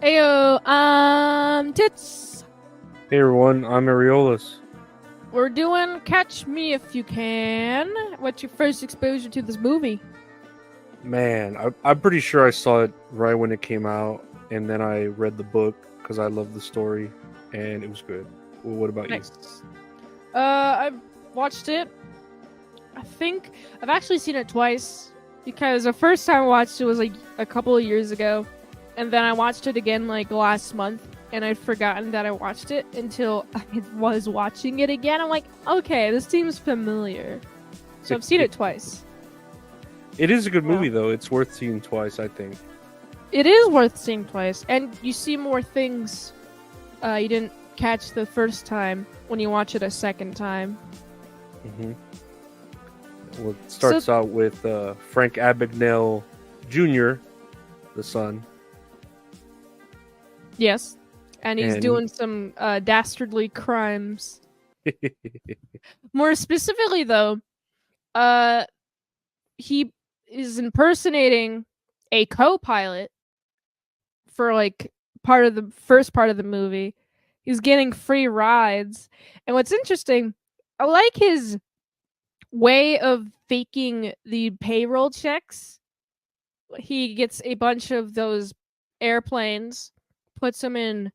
Ayo, tits. Hey everyone, I'm Areolas. We're doing Catch Me If You Can. What's your first exposure to this movie? Man, I'm pretty sure I saw it right when it came out, and then I read the book because I love the story, and it was good. Well, what about you? Nice. I've watched it. I think I've actually seen it twice because the first time I watched it was like a couple of years ago, and then I watched it again like last month, and I'd forgotten that I watched it until I was watching it again. I'm like, okay, this seems familiar. So I've seen it twice. It is a good Yeah. movie, though. It's worth seeing twice, I think. It is worth seeing twice, and you see more things you didn't catch the first time when you watch it a second time. hmm Well, it So starts out with Frank Abagnale Jr., the son, yes, and he's and doing some dastardly crimes. More specifically, though, uh, he is impersonating a co-pilot for like part of the first part of the movie. He's getting free rides, and what's interesting, I like his way of faking the payroll checks. He gets a bunch of those airplanes, puts them in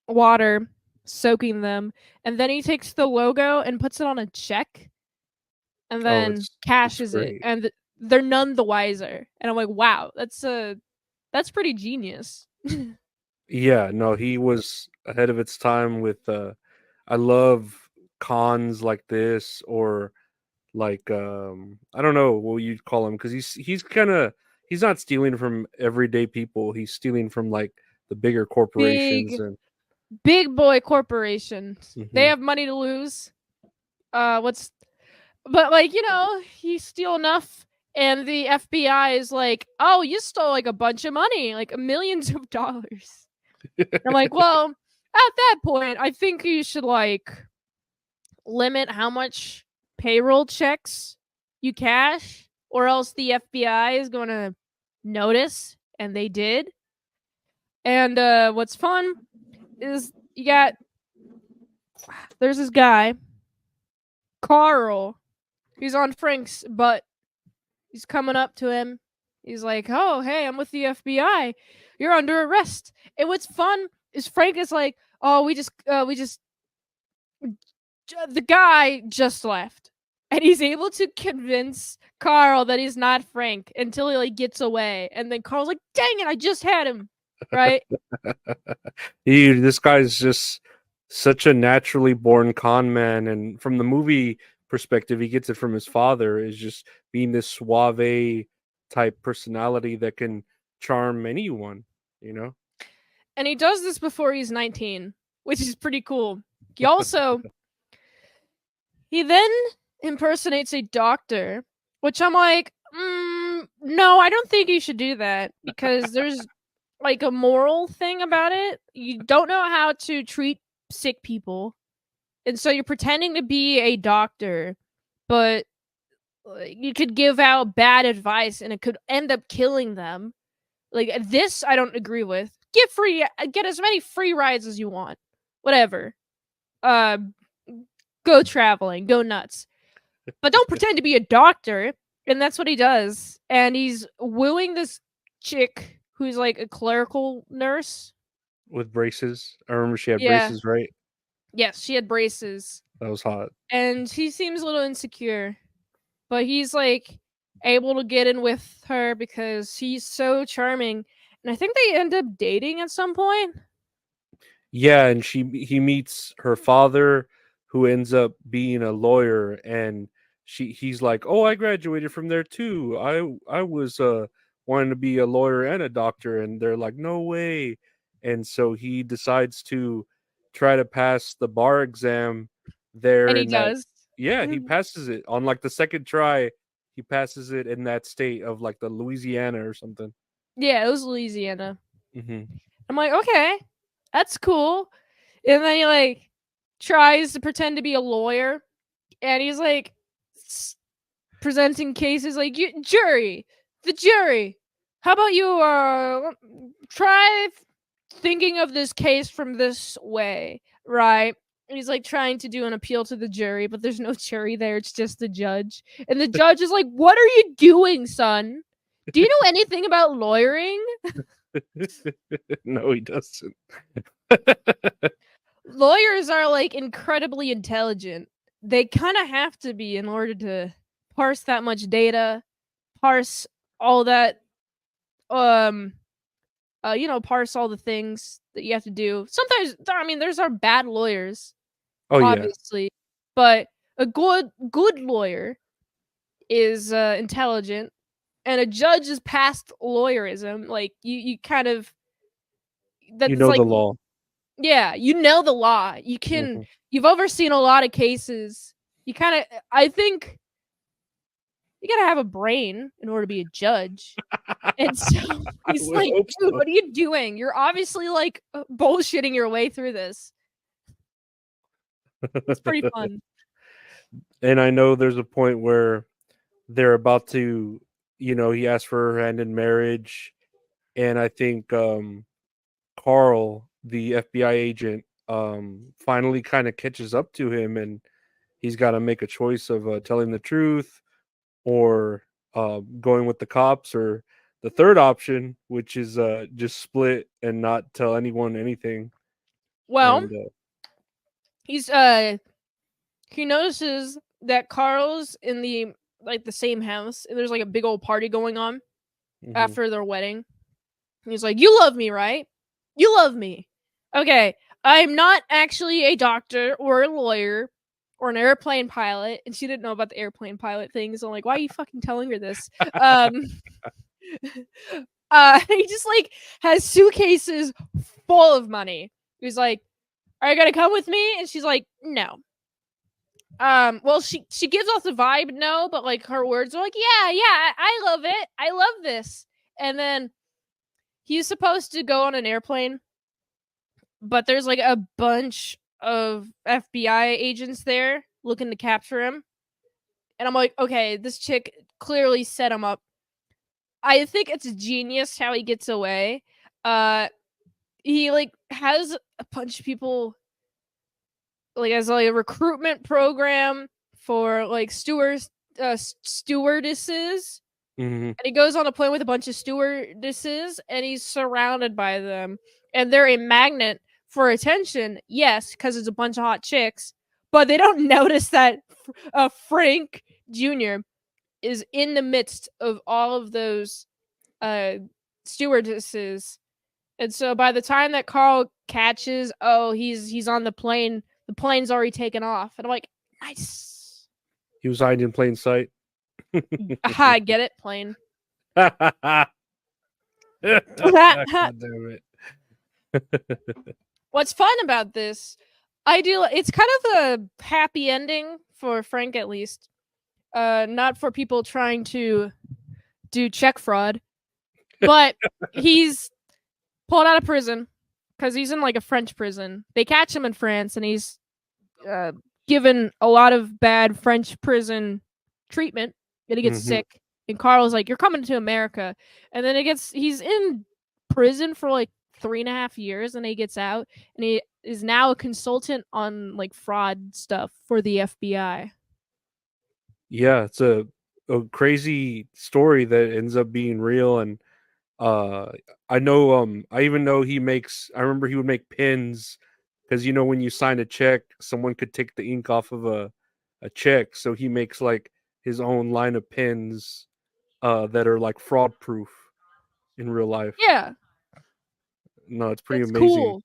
water, soaking them, and then he takes the logo and puts it on a check and oh, then it's cashes it, great. and they're none the wiser. And I'm like, wow, that's pretty genius. Yeah, no, he was ahead of its time with I love cons like this, or like I don't know what you'd call him, because he's kind of, he's not stealing from everyday people. He's stealing from like the bigger corporations big and big boy corporations. They hmm have money to lose. What's But like, you steal enough and the FBI is like, "Oh, you stole like a bunch of money, like millions of dollars." I'm like, "Well, at that point, I think you should like limit how much payroll checks you cash or else the FBI is going to notice." And they did. And what's fun is there's this guy, Carl. He's on Frank's butt. He's coming up to him. He's like, "Oh, hey, I'm with the FBI. You're under arrest." And what's fun is Frank is like, "Oh, the guy just left." And he's able to convince Carl that he's not Frank until he like gets away. And then Carl's like, "Dang it, I just had him." Right? this guy's just such a naturally born con man, and from the movie perspective, he gets it from his father, is just being this suave type personality that can charm anyone, you know. And he does this before he's 19, which is pretty cool. He also He then impersonates a doctor, which I'm like, no, I don't think you should do that because there's like a moral thing about it. You don't know how to treat sick people, and so you're pretending to be a doctor, but you could give out bad advice and it could end up killing them. Like this, I don't agree with. Get as many free rides as you want, whatever. Uh, go traveling, go nuts. But don't pretend to be a doctor. And that's what he does. And he's wooing this chick who's like a clerical nurse. With braces, I remember she had Yeah. braces, right? Yes, she had braces. That was hot. And she seems a little insecure. But he's like able to get in with her because he's so charming. And I think they end up dating at some point. Yeah, and he meets her father, who ends up being a lawyer, and he's like, "Oh, I graduated from there too. I was wanting to be a lawyer and a doctor," and they're like, "No way." And so he decides to try to pass the bar exam there And he in that. does. Yeah, he passes it on like the second try. He passes it in that state of like the Louisiana or something. Yeah, it was Louisiana. hmm I'm like, okay, that's cool. And then he like tries to pretend to be a lawyer, and he's like presenting cases like, jury, the jury. How about you try? thinking of this case from this way, right? And he's like trying to do an appeal to the jury, but there's no jury there. It's just the judge. And the judge is like, "What are you doing, son? Do you know anything about lawyering?" No, he doesn't. Lawyers are like incredibly intelligent. They kind of have to be in order to parse that much data, parse all that um parse all the things that you have to do. Sometimes, I mean, there's our bad lawyers, Oh yeah, obviously, but a good lawyer is intelligent, and a judge is past lawyerism. Like you kind of you that's know like the law. yeah, you know the law. Mhm. You've overseen a lot of cases. You kind of I think you gotta have a brain in order to be a judge. And so I he's would like, hope "Dude, so. what are you doing? You're obviously like bullshitting your way through this." It's pretty fun. And I know there's a point where they're about to, he asked for her hand in marriage, and I think Carl, the FBI agent, finally kind of catches up to him, and he's got to make a choice of telling the truth or going with the cops, or the third option, which is just split and not tell anyone anything. Well, And he's he notices that Carl's in the like the same house, and there's like a big old party going on mhm. after their wedding. And he's like, "You love me, right? You love me. Okay, I'm not actually a doctor or a lawyer or an airplane pilot." And she didn't know about the airplane pilot things. So I'm like, "Why are you fucking telling her this?" Um he just like has suitcases full of money. He's like, "Are you gonna come with me?" And she's like, "No." Well, she gives off the vibe no, but like her words are like, "Yeah, yeah, I love it. I love this." And then he's supposed to go on an airplane, but there's like a bunch of FBI agents there looking to capture him. And I'm like, okay, this chick clearly set him up. I think it's genius how he gets away. Uh he like has a bunch of people like as like a recruitment program for like stewardesses, Mhm. and he goes on a plane with a bunch of stewardesses, and he's surrounded by them, and they're a magnet for attention. Yes, because it's a bunch of hot chicks, but they don't notice that Frank Jr. is in the midst of all of those uh stewardesses. And so by the time that Carl catches, oh, he's on the plane's already taken off. And I'm like, nice. He was hiding in plain sight. I get it, plane. God damn What's fun about this, it's kind of a happy ending for Frank at least. Not for people trying to do check fraud, but he's pulled out of prison because he's in like a French prison. They catch him in France, and he's uh, given a lot of bad French prison treatment, and he gets Mhm. sick. And Carl's like, "You're coming to America," and then he's in prison for like 3.5 years, and he gets out, and he is now a consultant on like fraud stuff for the FBI. Yeah, it's a crazy story that ends up being real. And uh I know, I even know I remember he would make pins, because when you sign a check, someone could take the ink off of a check, so he makes like his own line of pins that are like fraud proof in real life. Yeah, No, it's pretty it's amazing. cool.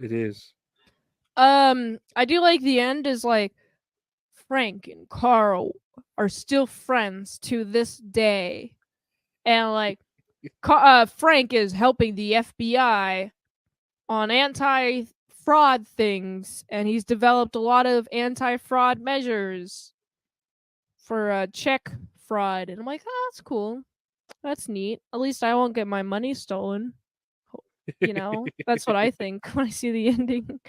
It is. I do like the end is like Frank and Carl are still friends to this day, and like Frank is helping the FBI on anti fraud things, and he's developed a lot of anti fraud measures for check fraud. And I'm like, oh, that's cool. That's neat. At least I won't get my money stolen. That's what I think when I see the ending.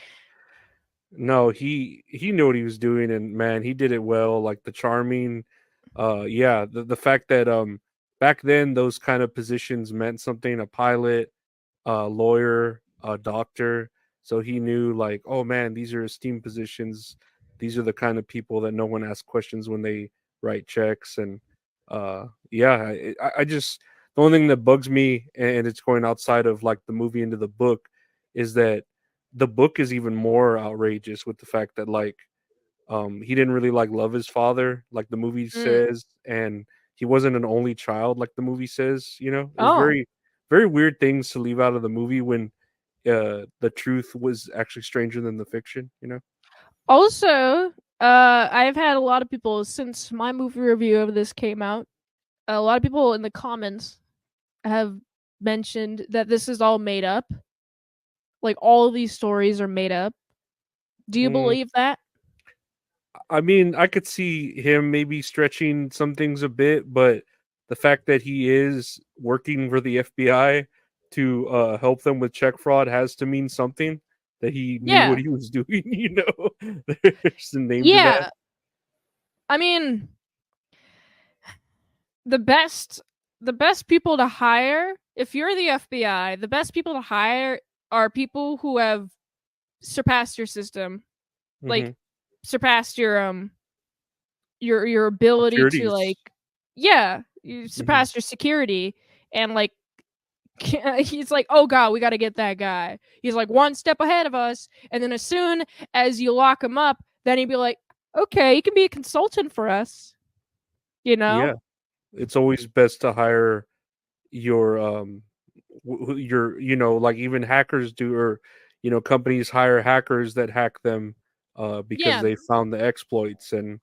No, he knew what he was doing, and man, he did it well. Like the charming, yeah, the fact that back then those kind of positions meant something. A pilot, a lawyer, a doctor, so he knew like, oh man, these are esteemed positions. These are the kind of people that no one asks questions when they write checks. And yeah, I just, the only thing that bugs me, and it's going outside of like the movie into the book, is that the book is even more outrageous with the fact that like he didn't really like love his father like the movie Mm. says, and he wasn't an only child like the movie says. It was Oh. very weird things to leave out of the movie when the truth was actually stranger than the fiction. Also, I've had a lot of people since my movie review of this came out. A lot of people in the comments have mentioned that this is all made up. Like all of these stories are made up. Do you Mm, believe that? I mean, I could see him maybe stretching some things a bit, but the fact that he is working for the FBI to help them with check fraud has to mean something, that he knew what Yeah. he was doing. There's a name to that. Yeah. I mean, the best the best people to hire, if you're the FBI, the best people to hire are people who have surpassed your system. Hmm. Like surpassed your ability to Securities. like, yeah, you Hmm. surpassed your security. And like he's like, oh god, we got to get that guy. He's like one step ahead of us. And then as soon as you lock him up, then he'd be like, okay, you can be a consultant for us, you know. Yeah, it's always best to hire your your, like even hackers do, or companies hire hackers that hack them because Yeah, they found the exploits and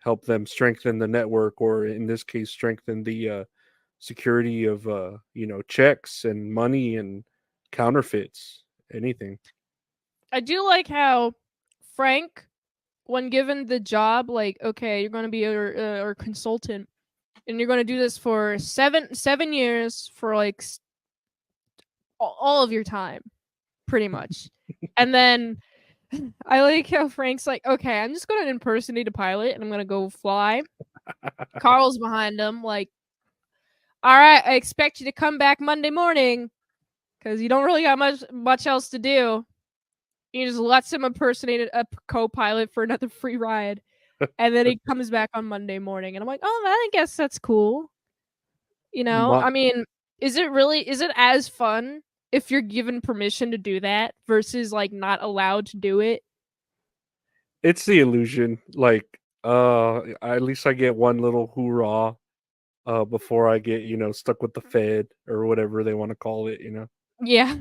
help them strengthen the network, or in this case strengthen the security of checks and money and counterfeits, anything. I do like how Frank, when given the job, like, okay, you're going to be a consultant, and you're going to do this for 7 years for like all of your time, pretty much. And then I like how Frank's like, okay, I'm just going to impersonate a pilot and I'm going to go fly. Carl's behind him, like, all right, I expect you to come back Monday morning because you don't really got much else to do. He just lets him impersonate a co-pilot for another free ride, and then he comes back on Monday morning, and I'm like, oh, I guess that's cool. My, I mean, is it as fun if you're given permission to do that versus like not allowed to do it? it's the illusion, like at least I get one little hoorah before I get, stuck with the Fed or whatever they want to call it. Yeah.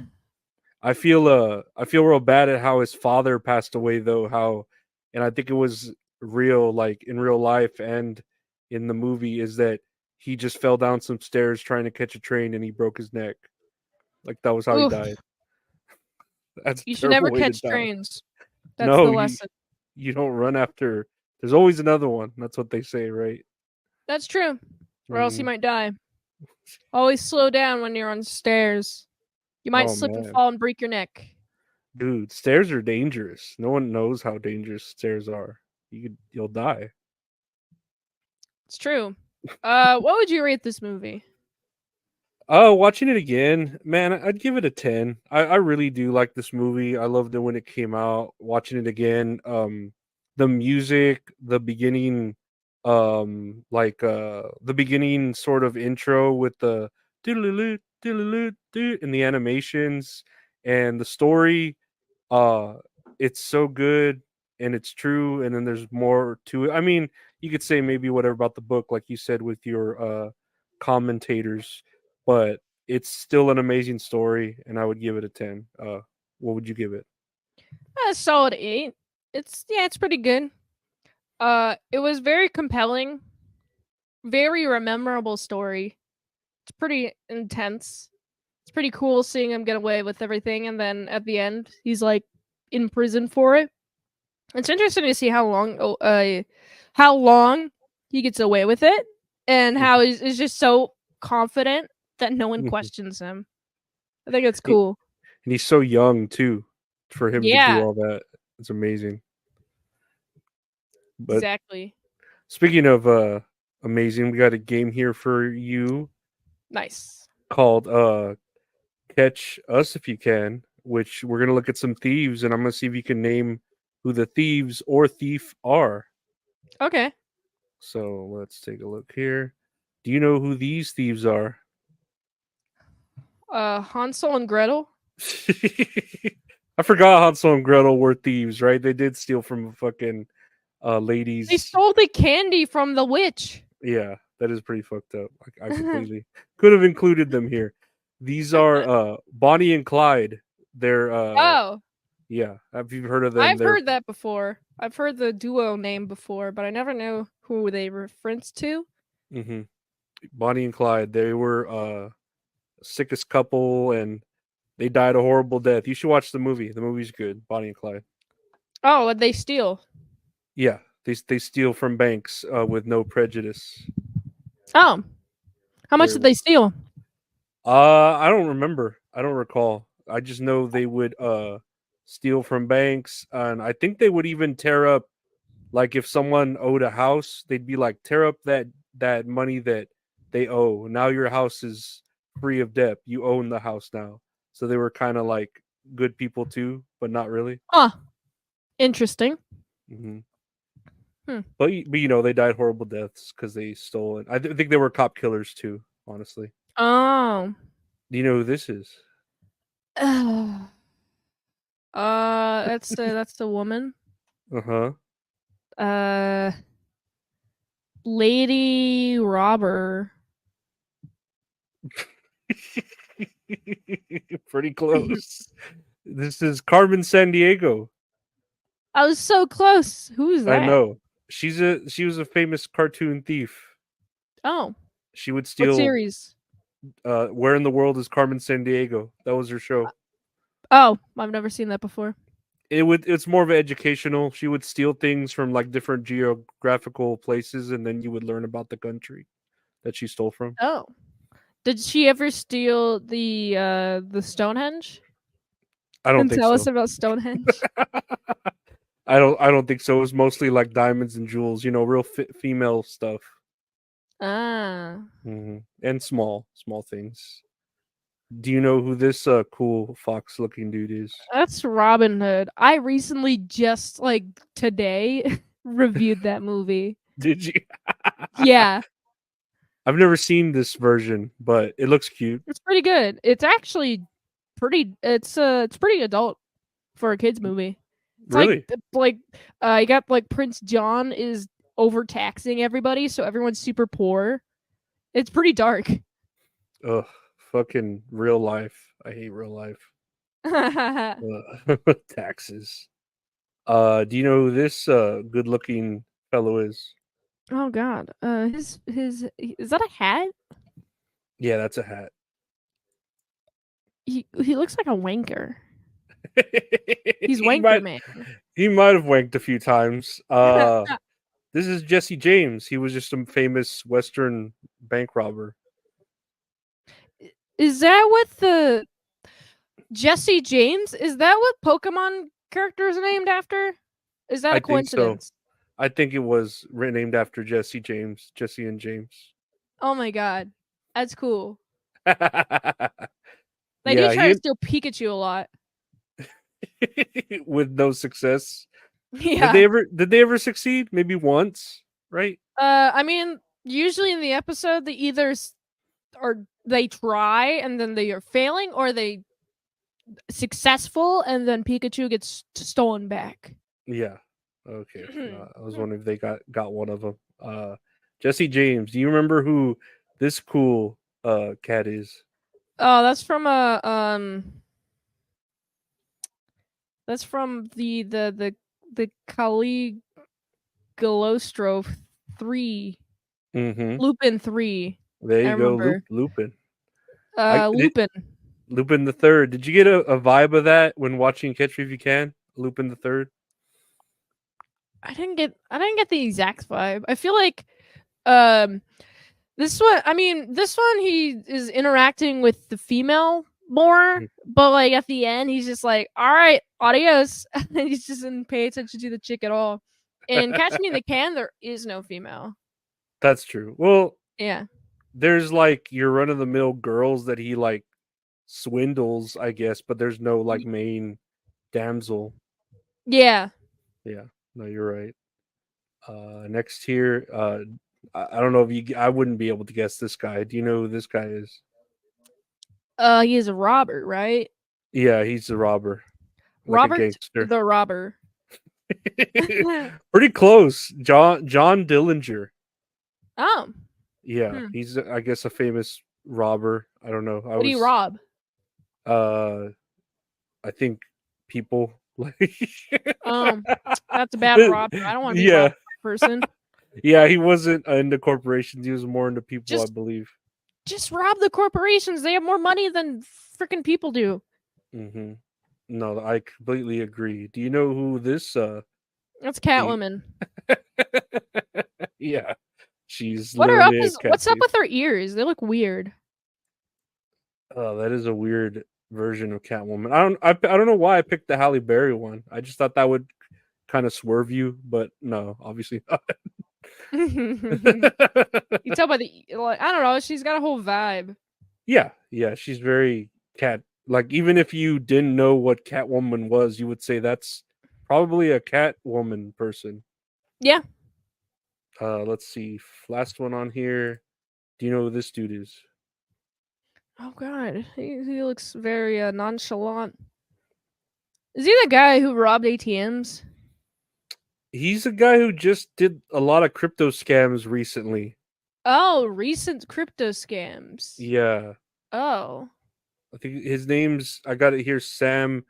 I feel real bad at how his father passed away though, how, and I think it was real, like in real life and in the movie, is that he just fell down some stairs trying to catch a train and he broke his neck. Like that was how he Oof. died. That's a You should terrible never way to catch die. trains. That's the No, you lesson. you don't run after, there's always another one. That's what they say, right? That's true. Or else you Mhm. might die. Always slow down when you're on stairs. You might Oh slip and man. fall and break your neck. Dude, stairs are dangerous. No one knows how dangerous stairs are. You'll die. It's true. What would you rate this movie? Oh, watching it again, man, I'd give it a 10. I really do like this movie. I loved it when it came out. Watching it again, the music, the beginning, the beginning sort of intro with the doodaloo doodaloo doo and the animations and the story, uh it's so good and it's true, and then there's more to it. I mean, you could say maybe whatever about the book, like you said with your commentators, but it's still an amazing story and I would give it a 10. What would you give it? A solid 8. It's pretty good. It was very compelling, very memorable story. It's pretty intense. It's pretty cool seeing him get away with everything, and then at the end, he's like in prison for it. It's interesting to see how long he gets away with it, and how he's just so confident that no one Mhm. questions him. I think it's He- cool. and he's so young too, for him to do Yeah, all that. It's amazing. But exactly. speaking of amazing, we got a game here for you Nice. called Catch Us If You Can. which we're gonna look at some thieves, and I'm gonna see if you can name who the thieves or thief are. Okay. So let's take a look here. Do you know who these thieves are? Hansel and Gretel. I forgot Hansel and Gretel were thieves, right? They did steal from a fucking They ladies. stole the candy from the witch. Yeah, that is pretty fucked up. I completely could have included them here. These are Bonnie and Clyde. They're Oh, yeah. Have you heard of them? I've They're heard that before. I've heard the duo name before, but I never knew who they reference to. hmm Bonnie and Clyde. They were sickest couple, and they died a horrible death. You should watch the movie. The movie's good. Bonnie and Clyde. Oh, what they steal? Yeah, they steal from banks with no prejudice. Oh, how much They're did they steal? I don't remember. I don't recall. I just know they would steal from banks, and I think they would even tear up, like if someone owed a house, they'd be like, tear up that money that they owe. Now your house is free of debt. You own the house now. So they were kind of like good people too, but not really. Huh. Interesting. hmm Hmm. But you know they died horrible deaths because they stole it. Think they were cop killers too. Honestly, Oh. do you know who this is? That's the woman. Uh huh. Uh, Lady Robber. Pretty close. This is Carmen San Diego. I was so close. Who's I that? know. She was a famous cartoon thief. Oh, She would what steal series? Where in the World is Carmen San Diego? That was her show. Oh, I've never seen that before. It's more of an educational. She would steal things from like different geographical places, and then you would learn about the country that she stole from. Oh, did she ever steal the Stonehenge I don't and think tell us so. about Stonehenge? I don't think so. It was mostly like diamonds and jewels, you know, real female stuff. Ah, And small things. Do you know who this cool fox looking dude is? that's Robin Hood. I recently just like today reviewed that movie. Did you? Yeah, I've never seen this version, but it looks cute. it's pretty good. It's actually pretty. It's pretty adult for a kids movie. It's Really? you got like Prince John is overtaxing everybody, so everyone's super poor. It's pretty dark. Ugh, fucking real life. I hate real life. Oh Taxes. Do you know who this good looking fellow is? God. His is that a hat? Yeah, that's a hat. He looks like a wanker. He's he wanker might man. he might have wanked a few times. This is Jesse James. He was just some famous Western bank robber. Is that what the Jesse James? Is that what Pokemon characters are named after? Is that I a think so. coincidence? I think it was named after Jesse James, Jesse and James. Oh my god. That's cool. Yeah, They do try to steal Pikachu a lot. with no success. Yeah. Did they ever succeed? Maybe once, right? I mean, usually in the episode, they either or they try and then they are failing, or they successful and then Pikachu gets stolen back. Yeah. Okay. I was wondering if they got one of them. Jesse James. Do you remember who this cool cat is? Oh, that's from that's from the Caligulostro 3, Mm-hmm. Lupin 3. There I you go, remember. Lupin. I did, Lupin. Lupin the Third. Did you get a vibe of that when watching Catch Me If You Can? Lupin the Third. I didn't get the exact vibe. I feel like um this one he is interacting with the female more, but like at the end he's just like, all right, adios. And he just didn't pay attention to the chick at all. And Catch Me in the Can, there is no female. That's true. Well, Yeah. there's like your run of the mill girls that he like swindles, I guess, but there's no like main damsel. Yeah. Yeah, no, you're right. Next here, I don't know if you. I wouldn't be able to guess this guy. Do you know who this guy is? He is a robber, right? Yeah, he's a robber, like a Robert gangster. the Robber. Pretty close. John Dillinger. Oh. Yeah, Hmm. he's I guess a famous robber. I don't know. What do you rob? Uh I think people like That's a bad robber. I don't want to be yeah. robbed by a person. Yeah, he wasn't into corporations. He was more into people, I Just believe. just rob the corporations. They have more money than freaking people do. Hmm. No, I completely agree. Do you know who this That's the Catwoman. yeah, she's What are up literally a is cat what's up thief. with her ears? They look weird. Oh, that is a weird version of Catwoman. I don't know why I picked the Halle Berry one. I just thought that would kind of swerve you, but no, obviously not. You tell by the like, I don't know. She's got a whole vibe. Yeah, she's very cat. Like even if you didn't know what Catwoman was, you would say that's probably a Catwoman person. Yeah. Let's see, last one on here. Do you know who this dude is? Oh god, he looks very nonchalant. Is he the guy who robbed ATMs? He's a guy who just did a lot of crypto scams recently. Oh, recent crypto scams. Yeah, Oh, I think his name's I got it here. Sam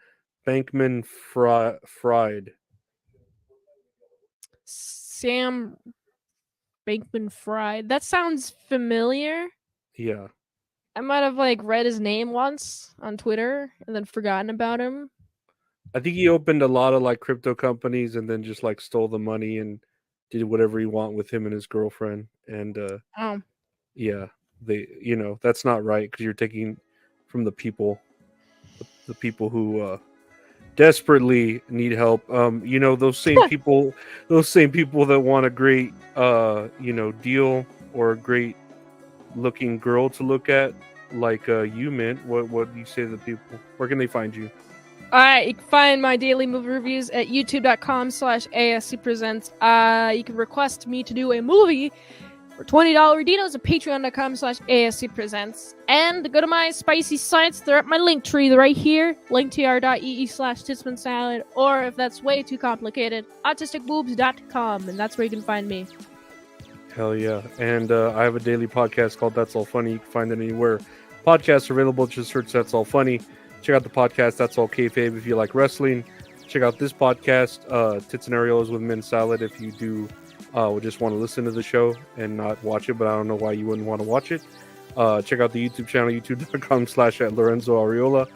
Bankman Fried. Sam Bankman-Fried. That sounds familiar. Yeah, I might have like read his name once on Twitter and then forgotten about him. I think he opened a lot of like crypto companies and then just like stole the money and did whatever he want with him and his girlfriend. And Oh, yeah, they that's not right because you're taking from the people, the people who desperately need help. Those same people that want a great deal or a great looking girl to look at, like you Mint. What do you say to the people? Where can they find you? alright, you can find my daily movie reviews at youtube.com/ASCpresents. You can request me to do a movie for $20 Redinos at patreon.com/ASCpresents. And go to my spicy sites. They're at my link tree right here. linktr.ee/Titsman Salad. Or if that's way too complicated, autisticboobs.com. And that's where you can find me. Hell yeah. And I have a daily podcast called That's All Funny. You can find it anywhere podcasts are available. Just search That's All Funny. Check out the podcast That's All Kayfabe if you like wrestling. Check out this podcast, Tits and Areolas with Min Salad, if you do just want to listen to the show and not watch it, but I don't know why you wouldn't want to watch it. Check out the YouTube channel, youtube.com/Lorenzo Arreola,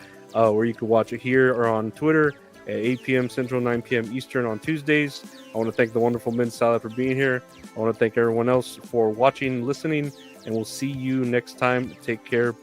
where you can watch it here or on Twitter at 8 p.m. Central, 9 p.m. Eastern on Tuesdays. I want to thank the wonderful Min Salad for being here. I want to thank everyone else for watching, listening, and we'll see you next time. Take care. Bye.